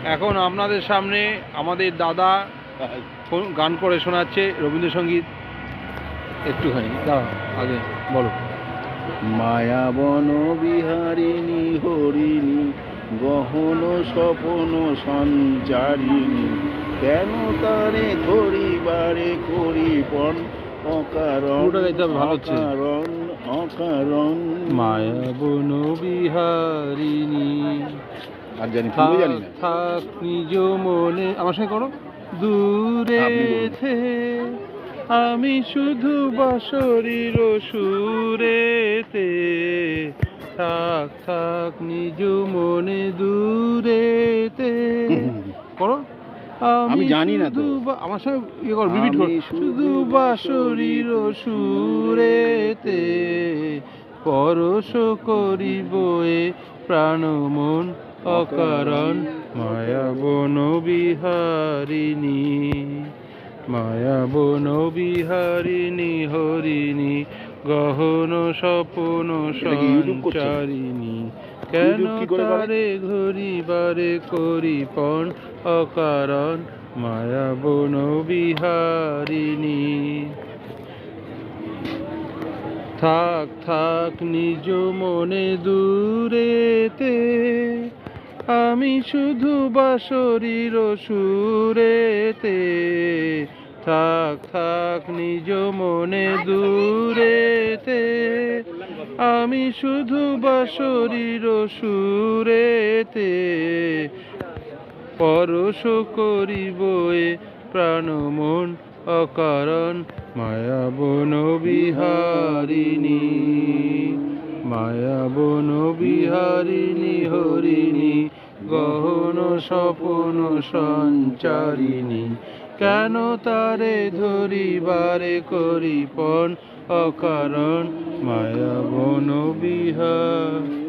এখন আপনাদের সামনে আমাদের দাদা গান করে শোনাচ্ছে রবীন্দ্রসঙ্গীত। একটুখানি দাঁড়াও, আগে বলো। মায়া বন বিহারিণী হরিণী গহন স্বপন সঞ্চারিণী, কেন তারে ধরিবারে করিপন অকারণ অকারণ অকারণ। মায়া বন বিহারিণী আর জানি পুরো জানি না। থাক নিজ মনে, আমার সঙ্গে করো। দূরে থে আমি শুধু বাঁশরীর সুরেতে, থাক থাক নিজ মনে দূরেতে। করো। আমি জানি না তো। আমার সঙ্গে ইয়ে করো, রিপিট করো। শুধু বাঁশরীর সুরেতে পরশ করিব এ প্রাণ মন অকারণ। মায়া বন বিহারিণী মায়া বন বিহারিণী হরিণী গহন স্বপন সঞ্চারিণী, কেন তারে ঘুরিবারে করিপন অকারণ। মায়া বন বিহারিণী থাক থাক নিজ মনে দূরেতে, আমি শুধু বাঁশরীর সুরেতে। থাক থাক নিজ মনে দূরেতে, আমি শুধু বাঁশরীর সুরেতে পরশ করিব এ প্রাণ মন অকারণ। মায়া বন বিহারিণী মায়া বন বিহারিণী হরিণী গহন স্বপন সঞ্চারিণী, কেন তারে ধরিবারে করিপন অকারণ। মায়া বন বিহারিণী।